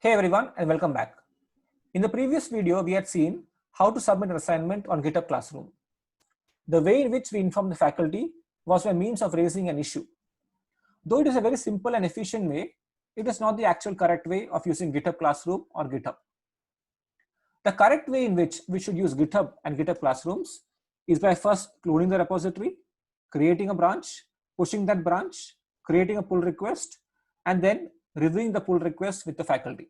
Hey everyone and welcome back. In the previous video, we had seen how to submit an assignment on GitHub Classroom. The way in which we inform the faculty was by means of raising an issue. Though it is a very simple and efficient way, it is not the actual correct way of using GitHub Classroom or GitHub. The correct way in which we should use GitHub and GitHub Classrooms is by first cloning the repository, creating a branch, pushing that branch, creating a pull request, and then reviewing the pull request with the faculty.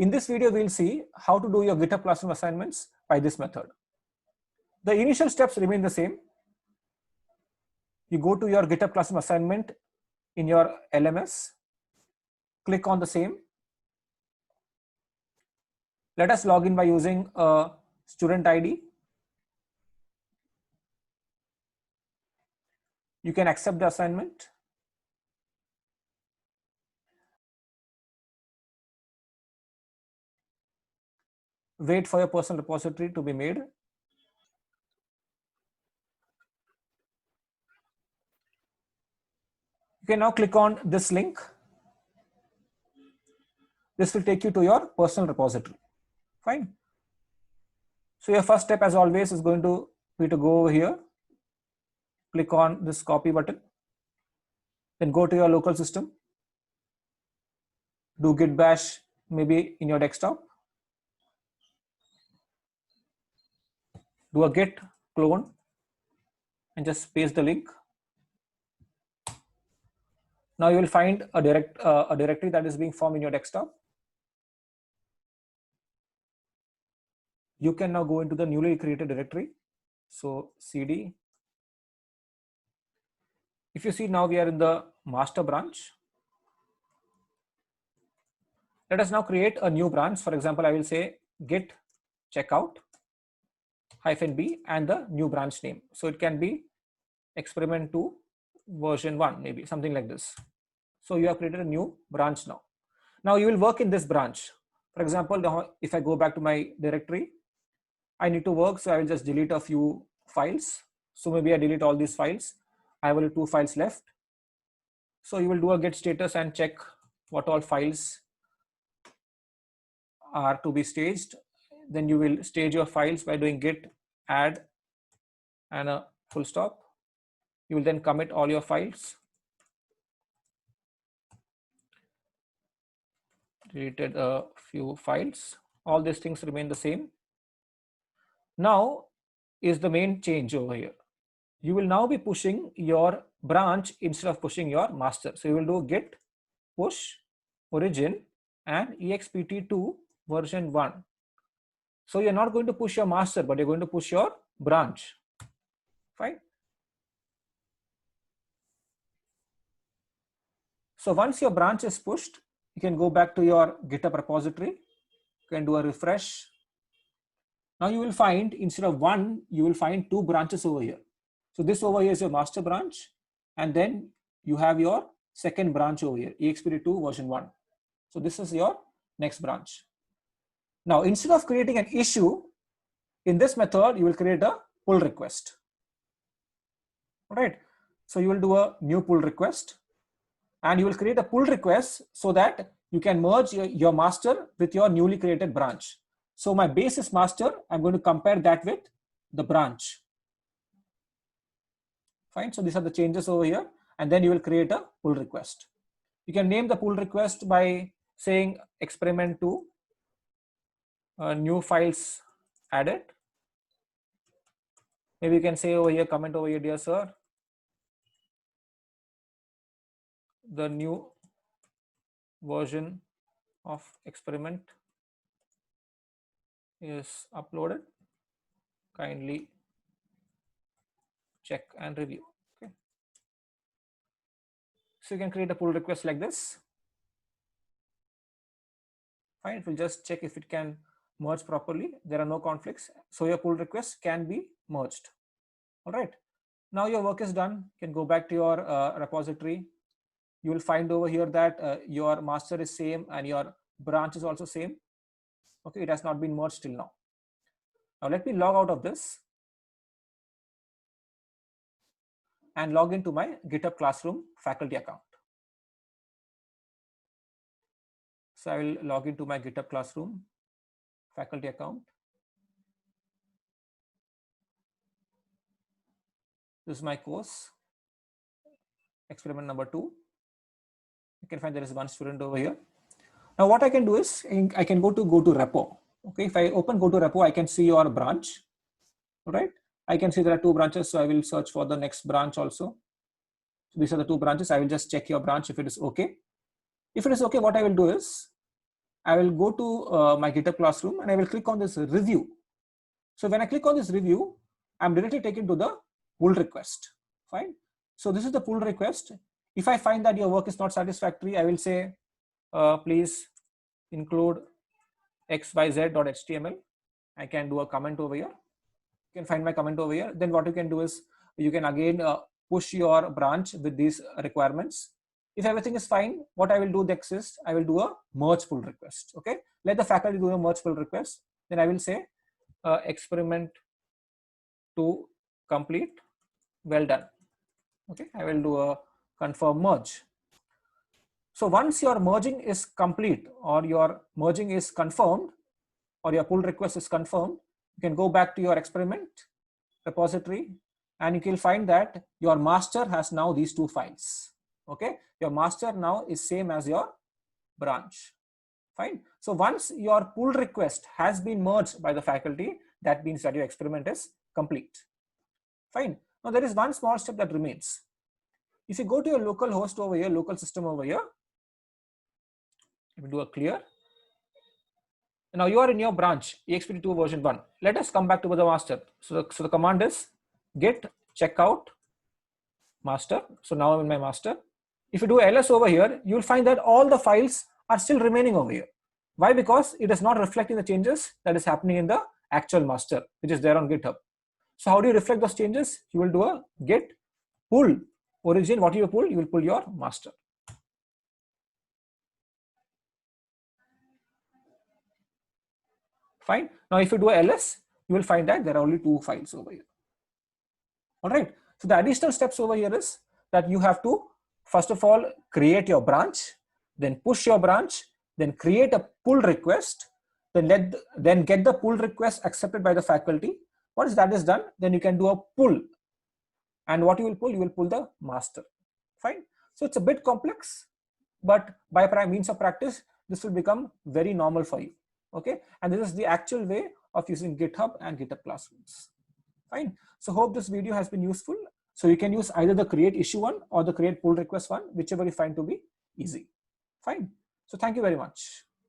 In this video, we'll see how to do your GitHub Classroom assignments by this method. The initial steps remain the same. You go to your GitHub Classroom assignment in your LMS, click on the same. Let us log in by using a student ID. You can accept the assignment. Wait for your personal repository to be made. You can now click on this link. This will take you to your personal repository. Fine. So your first step, as always, is going to be to go over here, click on this copy button, then go to your local system, do git bash maybe in your desktop, do a git clone and just paste the link. Now you will find a directory that is being formed in your desktop. You can now go into the newly created directory. So cd. If you see, now we are in the master branch. Let us now create a new branch. For example, I will say git checkout -b and the new branch name. So it can be experiment 2 version 1, maybe something like this. So you have created a new branch now. Now you will work in this branch. For example, now if I go back to my directory, I need to work, so I will just delete a few files. So maybe I delete all these files. I have only 2 files left. So you will do a git status and check what all files are to be staged. Then you will stage your files by doing git add and a full stop. You will then commit all your files. Deleted a few files. All these things remain the same. Now is the main change over here. You will now be pushing your branch instead of pushing your master. So you will do git push origin and expt2 version 1. So you're not going to push your master, but you're going to push your branch. Fine. So once your branch is pushed, you can go back to your GitHub repository. You can do a refresh. Now you will find, instead of 1, you will find 2 branches over here. So this over here is your master branch, and then you have your second branch over here, expt2 version 1. So this is your next branch. Now instead of creating an issue, in this method you will create a pull request. All right. So you will do a new pull request, and you will create a pull request so that you can merge your master with your newly created branch. So my base is master. I'm going to compare that with the branch. Fine. So these are the changes over here, and then you will create a pull request. You can name the pull request by saying experiment 2, new files added. Maybe you can say over here, comment over here, dear sir, the new version of experiment is uploaded. Kindly check and review. Okay. So you can create a pull request like this. Fine. It will just check if it can merge properly. There are no conflicts. So your pull request can be merged. All right. Now your work is done. You can go back to your repository. You will find over here that your master is same and your branch is also same. Okay. It has not been merged till now. Now let me log out of this and log into my GitHub Classroom faculty account. So I will log into my GitHub Classroom faculty account. This is my course, experiment number 2. You can find there is one student over here. Now what I can do is I can go to repo. Okay, if I open go to repo, I can see your branch. Right? I can see there are 2 branches, so I will search for the next branch also. So these are the 2 branches. I will just check your branch if it is okay. If it is okay, what I will do is I will go to my GitHub Classroom and I will click on this review. So when I click on this review, I'm directly taken to the pull request. Fine. So this is the pull request. If I find that your work is not satisfactory, I will say, please include xyz.html. I can do a comment over here. You can find my comment over here. Then what you can do is you can again push your branch with these requirements. If everything is fine, what I will do next is I will do a merge pull request. Okay, let the faculty do a merge pull request. Then I will say experiment to complete, well done. Okay, I will do a confirm merge. So once your merging is complete or your merging is confirmed or your pull request is confirmed, you can go back to your experiment repository and you will find that your master has now these 2 files. Okay, your master now is same as your branch. Fine. So once your pull request has been merged by the faculty, that means that your experiment is complete. Fine. Now there is one small step that remains. If you go to your local host over here, local system over here, let me do a clear. Now you are in your branch EXPD2 version 1. Let us come back to the master. So the command is git checkout master. So now I'm in my master. If you do ls over here, you will find that all the files are still remaining over here. Why? Because it is not reflecting the changes that is happening in the actual master, which is there on GitHub. So how do you reflect those changes? You will do a git pull origin. What you will pull? You will pull your master. Fine. Now if you do a ls, you will find that there are only 2 files over here. All right. So the additional steps over here is that you have to first of all create your branch, then push your branch, then create a pull request, then get the pull request accepted by the faculty. Once that is done, then you can do a pull. And what you will pull the master. Fine. So it's a bit complex, but by means of practice, this will become very normal for you. Okay. And this is the actual way of using GitHub and GitHub Classrooms. Fine. So hope this video has been useful. So you can use either the create issue one or the create pull request one, whichever you find to be easy. Fine. So thank you very much.